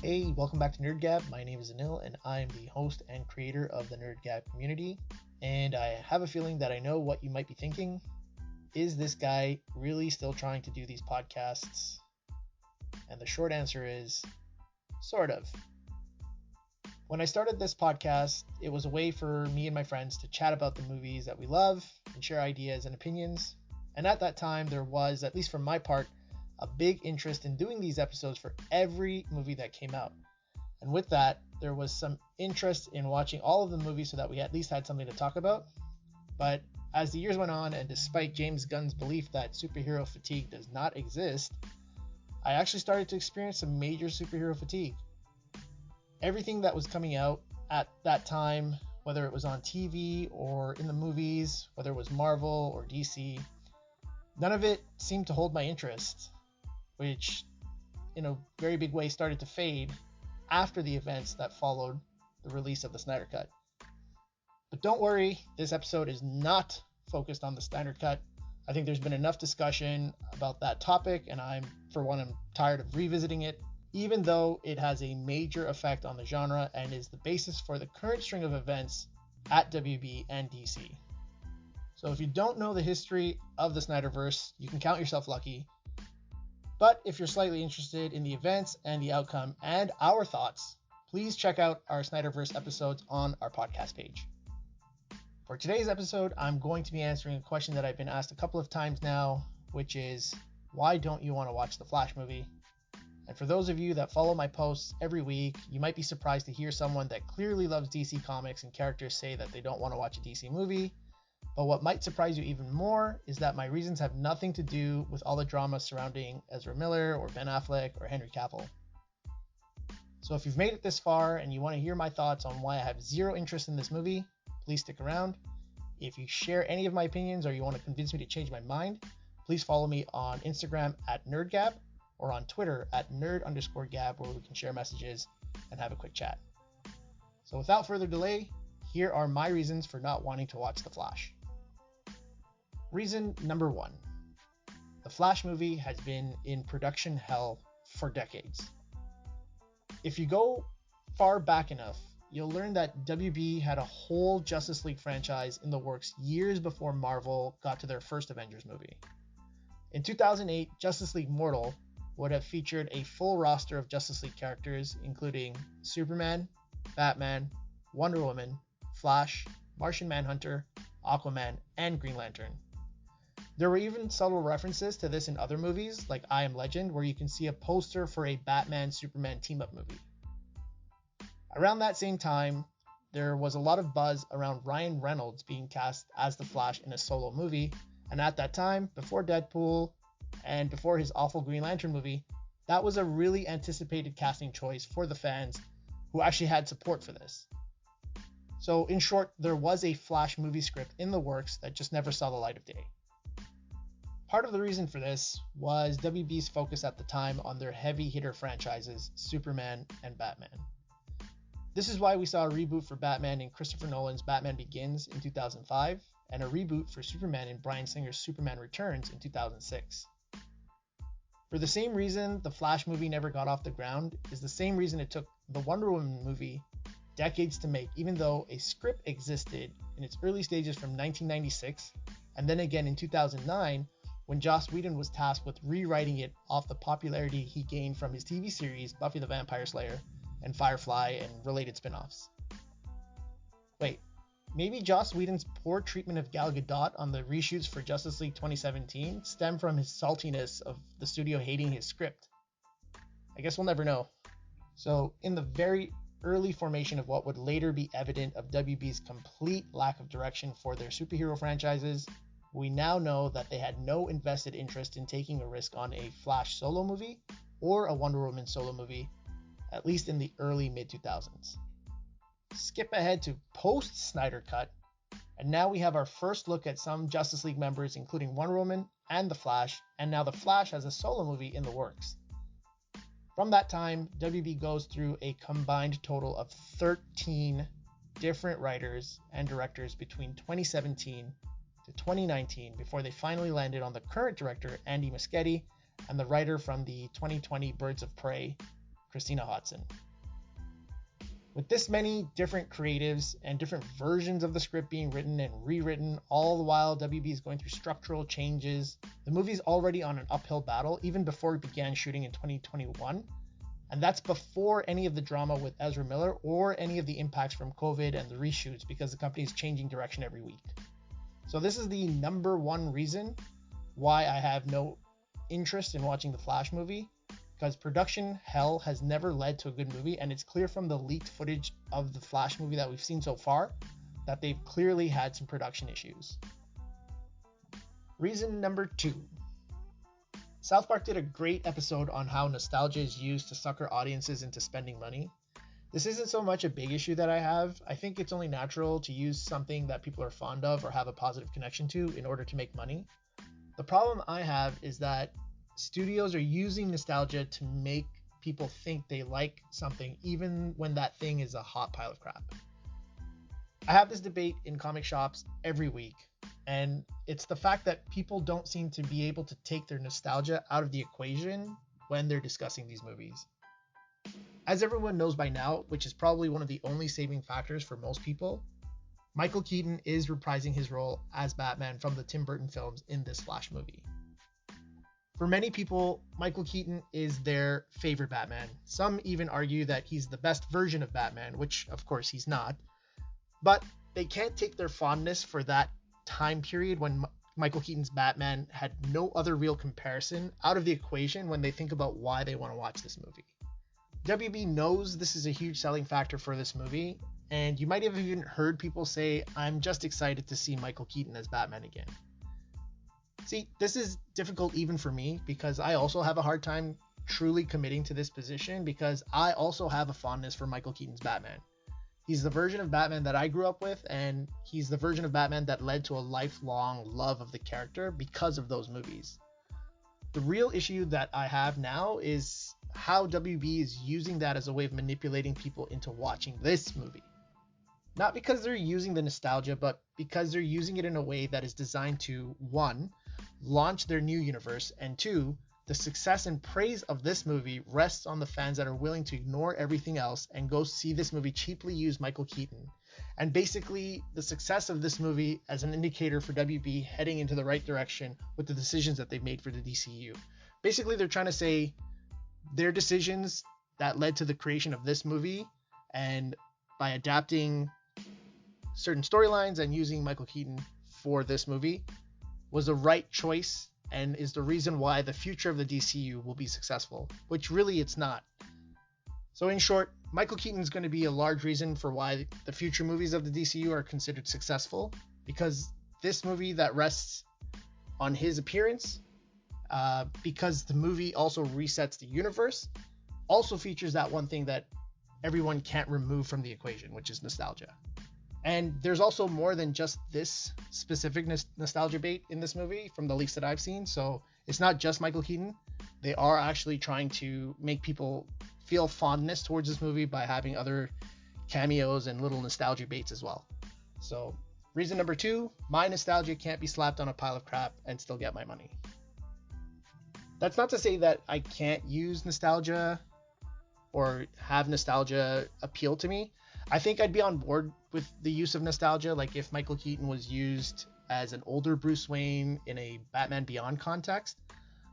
Hey, welcome back to Nerd Gab. My name is Anil, and I'm the host and creator of the Nerd Gab community. And I have a feeling that I know what you might be thinking. Is this guy really still trying to do these podcasts? And the short answer is, sort of. When I started this podcast, it was a way for me and my friends to chat about the movies that we love and share ideas and opinions. And at that time, there was, at least from my part, a big interest in doing these episodes for every movie that came out. And with that, there was some interest in watching all of the movies so that we at least had something to talk about. But as the years went on, and despite James Gunn's belief that superhero fatigue does not exist, I actually started to experience some major superhero fatigue. Everything that was coming out at that time, whether it was on TV or in the movies, whether it was Marvel or DC, none of it seemed to hold my interest, which in a very big way started to fade after the events that followed the release of the Snyder Cut. But don't worry, this episode is not focused on the Snyder Cut. I think there's been enough discussion about that topic, and I'm tired of revisiting it, even though it has a major effect on the genre and is the basis for the current string of events at WB and DC. So if you don't know the history of the Snyderverse, you can count yourself lucky. But if you're slightly interested in the events and the outcome and our thoughts, please check out our Snyderverse episodes on our podcast page. For today's episode, I'm going to be answering a question that I've been asked a couple of times now, which is, why don't you want to watch the Flash movie? And for those of you that follow my posts every week, you might be surprised to hear someone that clearly loves DC Comics and characters say that they don't want to watch a DC movie. But what might surprise you even more is that my reasons have nothing to do with all the drama surrounding Ezra Miller or Ben Affleck or Henry Cavill. So if you've made it this far and you want to hear my thoughts on why I have zero interest in this movie, please stick around. If you share any of my opinions or you want to convince me to change my mind, please follow me on Instagram at NerdGab or on Twitter at nerd_gab, where we can share messages and have a quick chat. So without further delay, here are my reasons for not wanting to watch The Flash. Reason number 1. The Flash movie has been in production hell for decades. If you go far back enough, you'll learn that WB had a whole Justice League franchise in the works years before Marvel got to their first Avengers movie. In 2008, Justice League Mortal would have featured a full roster of Justice League characters, including Superman, Batman, Wonder Woman, Flash, Martian Manhunter, Aquaman, and Green Lantern. There were even subtle references to this in other movies, like I Am Legend, where you can see a poster for a Batman-Superman team-up movie. Around that same time, there was a lot of buzz around Ryan Reynolds being cast as the Flash in a solo movie, and at that time, before Deadpool and before his awful Green Lantern movie, that was a really anticipated casting choice for the fans who actually had support for this. So in short, there was a Flash movie script in the works that just never saw the light of day. Part of the reason for this was WB's focus at the time on their heavy hitter franchises, Superman and Batman. This is why we saw a reboot for Batman in Christopher Nolan's Batman Begins in 2005, and a reboot for Superman in Bryan Singer's Superman Returns in 2006. For the same reason the Flash movie never got off the ground is the same reason it took the Wonder Woman movie decades to make, even though a script existed in its early stages from 1996, and then again in 2009, when Joss Whedon was tasked with rewriting it off the popularity he gained from his TV series Buffy the Vampire Slayer and Firefly and related spin-offs. Wait, maybe Joss Whedon's poor treatment of Gal Gadot on the reshoots for Justice League 2017 stemmed from his saltiness of the studio hating his script? I guess we'll never know. So, in the very early formation of what would later be evident of WB's complete lack of direction for their superhero franchises, we now know that they had no invested interest in taking a risk on a Flash solo movie or a Wonder Woman solo movie, at least in the early mid-2000s. Skip ahead to post-Snyder Cut, and now we have our first look at some Justice League members, including Wonder Woman and The Flash, and now The Flash has a solo movie in the works. From that time, WB goes through a combined total of 13 different writers and directors between 2017 to 2019 before they finally landed on the current director, Andy Muschietti, and the writer from the 2020 Birds of Prey, Christina Hodson. With this many different creatives and different versions of the script being written and rewritten, all the while WB is going through structural changes, the movie's already on an uphill battle even before it began shooting in 2021. And that's before any of the drama with Ezra Miller or any of the impacts from COVID and the reshoots, because the company is changing direction every week. So this is the number one reason why I have no interest in watching the Flash movie, because production hell has never led to a good movie, and it's clear from the leaked footage of the Flash movie that we've seen so far that they've clearly had some production issues. Reason number 2. South Park did a great episode on how nostalgia is used to sucker audiences into spending money. This isn't so much a big issue that I have. I think it's only natural to use something that people are fond of or have a positive connection to in order to make money. The problem I have is that studios are using nostalgia to make people think they like something even when that thing is a hot pile of crap. I have this debate in comic shops every week, and it's the fact that people don't seem to be able to take their nostalgia out of the equation when they're discussing these movies. As everyone knows by now, which is probably one of the only saving factors for most people, Michael Keaton is reprising his role as Batman from the Tim Burton films in this Flash movie. For many people, Michael Keaton is their favorite Batman. Some even argue that he's the best version of Batman, which of course he's not. But they can't take their fondness for that time period when Michael Keaton's Batman had no other real comparison out of the equation when they think about why they want to watch this movie. WB knows this is a huge selling factor for this movie, and you might have even heard people say, "I'm just excited to see Michael Keaton as Batman again." See, this is difficult even for me, because I also have a hard time truly committing to this position, because I also have a fondness for Michael Keaton's Batman. He's the version of Batman that I grew up with, and he's the version of Batman that led to a lifelong love of the character because of those movies. The real issue that I have now is how WB is using that as a way of manipulating people into watching this movie. Not because they're using the nostalgia, but because they're using it in a way that is designed to, 1, launch their new universe, and 2, the success and praise of this movie rests on the fans that are willing to ignore everything else and go see this movie cheaply use Michael Keaton. And basically, the success of this movie as an indicator for WB heading into the right direction with the decisions that they've made for the DCU. Basically, they're trying to say their decisions that led to the creation of this movie, and by adapting certain storylines and using Michael Keaton for this movie, was the right choice and is the reason why the future of the DCU will be successful, which really it's not. So in short, Michael Keaton is going to be a large reason for why the future movies of the DCU are considered successful, because this movie that rests on his appearance, because the movie also resets the universe, also features that one thing that everyone can't remove from the equation, which is nostalgia. And there's also more than just this specific nostalgia bait in this movie from the leaks that I've seen. So it's not just Michael Keaton. They are actually trying to make people feel fondness towards this movie by having other cameos and little nostalgia baits as well. So reason number 2, my nostalgia can't be slapped on a pile of crap and still get my money. That's not to say that I can't use nostalgia or have nostalgia appeal to me. I think I'd be on board with the use of nostalgia, like if Michael Keaton was used as an older Bruce Wayne in a Batman Beyond context.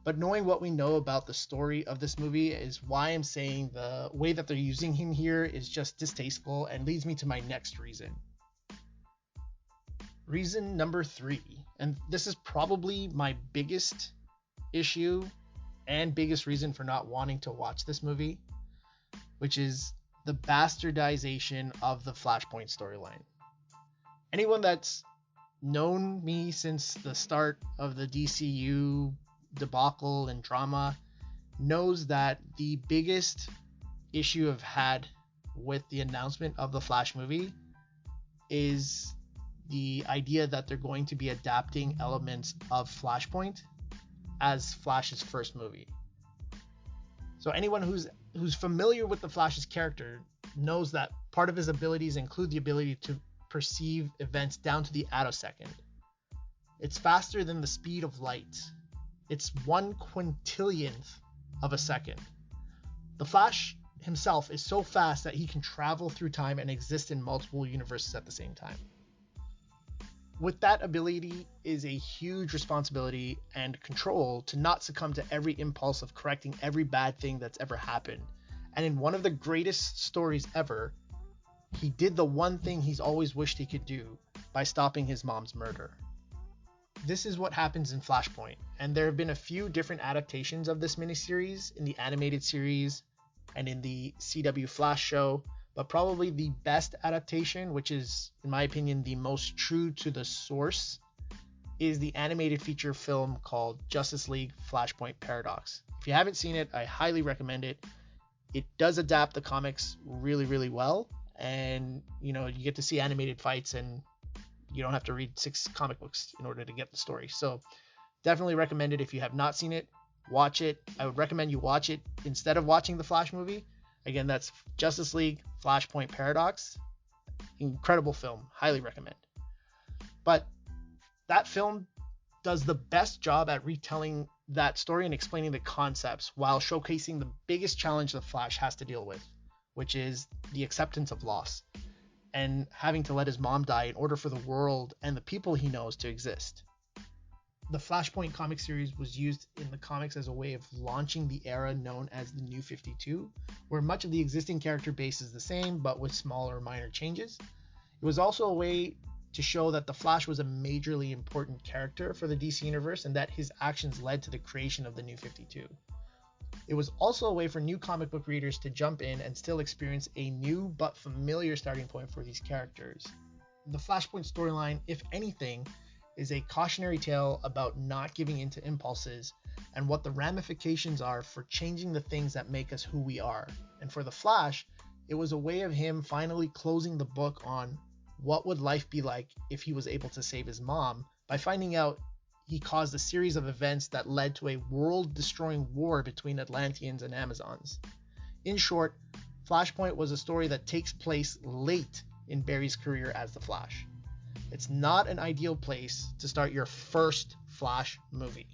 But knowing what we know about the story of this movie is why I'm saying the way that they're using him here is just distasteful, and leads me to my next reason. Reason number 3, and this is probably my biggest issue and biggest reason for not wanting to watch this movie, which is the bastardization of the Flashpoint storyline. Anyone that's known me since the start of the DCU debacle and drama knows that the biggest issue I've had with the announcement of the Flash movie is the idea that they're going to be adapting elements of Flashpoint as Flash's first movie. So anyone who's familiar with the Flash's character knows that part of his abilities include the ability to perceive events down to the attosecond. It's faster than the speed of light. It's 1/quintillionth of a second. The Flash himself is so fast that he can travel through time and exist in multiple universes at the same time. With that ability is a huge responsibility and control to not succumb to every impulse of correcting every bad thing that's ever happened. And in one of the greatest stories ever, he did the one thing he's always wished he could do by stopping his mom's murder. This is what happens in Flashpoint, and there have been a few different adaptations of this miniseries in the animated series and in the CW Flash show, but probably the best adaptation, which is, in my opinion, the most true to the source, is the animated feature film called Justice League Flashpoint Paradox. If you haven't seen it, I highly recommend it. It does adapt the comics really, really well, and you get to see animated fights, and you don't have to read 6 comic books in order to get the story. So definitely recommend it. If you have not seen it, watch it. I would recommend you watch it instead of watching the Flash movie. Again, that's Justice League Flashpoint Paradox. Incredible film. Highly recommend. But that film does the best job at retelling that story and explaining the concepts while showcasing the biggest challenge the Flash has to deal with, which is the acceptance of loss and having to let his mom die in order for the world and the people he knows to exist. The Flashpoint comic series was used in the comics as a way of launching the era known as the New 52, where much of the existing character base is the same, but with smaller minor changes. It was also a way to show that the Flash was a majorly important character for the DC Universe and that his actions led to the creation of the New 52. It was also a way for new comic book readers to jump in and still experience a new but familiar starting point for these characters. The Flashpoint storyline, if anything, is a cautionary tale about not giving in to impulses and what the ramifications are for changing the things that make us who we are. And for the Flash, it was a way of him finally closing the book on what would life be like if he was able to save his mom by finding out he caused a series of events that led to a world-destroying war between Atlanteans and Amazons. In short, Flashpoint was a story that takes place late in Barry's career as the Flash. It's not an ideal place to start your first Flash movie.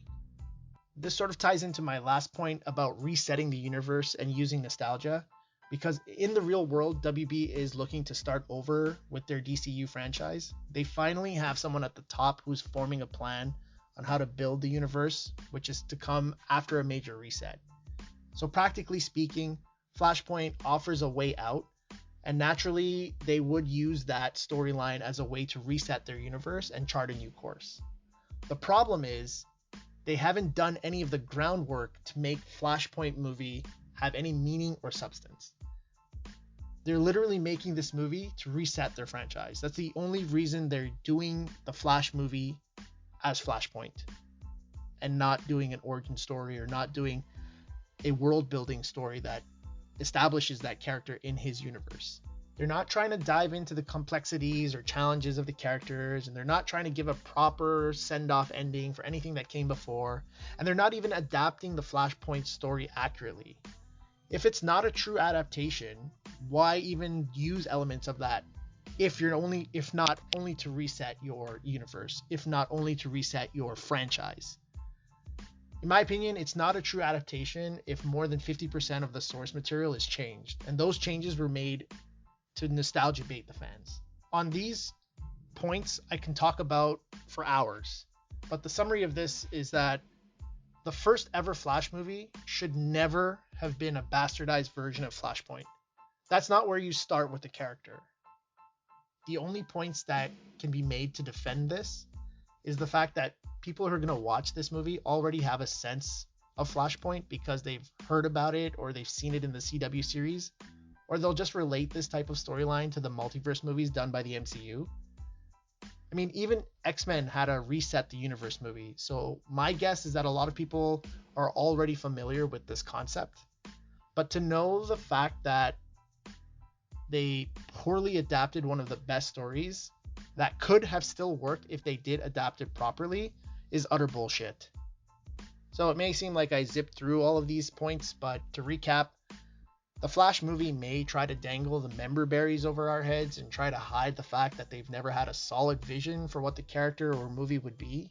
This sort of ties into my last point about resetting the universe and using nostalgia, because in the real world, WB is looking to start over with their DCU franchise. They finally have someone at the top who's forming a plan on how to build the universe, which is to come after a major reset. So practically speaking, Flashpoint offers a way out, and naturally they would use that storyline as a way to reset their universe and chart a new course. The problem is they haven't done any of the groundwork to make Flashpoint movie have any meaning or substance. They're literally making this movie to reset their franchise. That's the only reason they're doing the Flash movie as Flashpoint and not doing an origin story or not doing a world building story that establishes that character in his universe. They're not trying to dive into the complexities or challenges of the characters, and they're not trying to give a proper send-off ending for anything that came before, and they're not even adapting the Flashpoint story accurately. If it's not a true adaptation, why even use elements of that if not only to reset your universe, if not only to reset your franchise? In my opinion, it's not a true adaptation if more than 50% of the source material is changed, and those changes were made to nostalgia bait the fans. On these points, I can talk about for hours, but the summary of this is that the first ever Flash movie should never have been a bastardized version of Flashpoint. That's not where you start with the character. The only points that can be made to defend this is the fact that people who are going to watch this movie already have a sense of Flashpoint because they've heard about it or they've seen it in the CW series, or they'll just relate this type of storyline to the multiverse movies done by the MCU. I mean, even X-Men had a Reset the Universe movie, so my guess is that a lot of people are already familiar with this concept. But to know the fact that they poorly adapted one of the best stories that could have still worked if they did adapt it properly is utter bullshit. So it may seem like I zipped through all of these points, but to recap, the Flash movie may try to dangle the member berries over our heads and try to hide the fact that they've never had a solid vision for what the character or movie would be.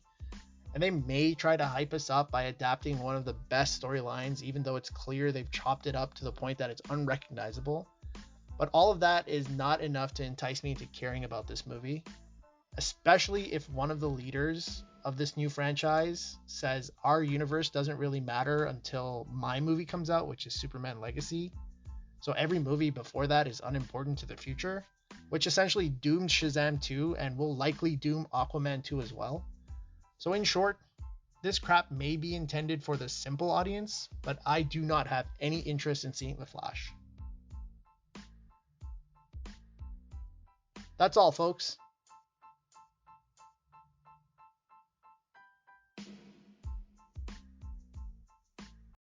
And they may try to hype us up by adapting one of the best storylines, even though it's clear they've chopped it up to the point that it's unrecognizable. But all of that is not enough to entice me into caring about this movie, especially if one of the leaders of this new franchise says our universe doesn't really matter until my movie comes out, which is Superman Legacy. So every movie before that is unimportant to the future, which essentially doomed Shazam 2 and will likely doom Aquaman 2 as well. So in short, this crap may be intended for the simple audience, but I do not have any interest in seeing The Flash. That's all, folks.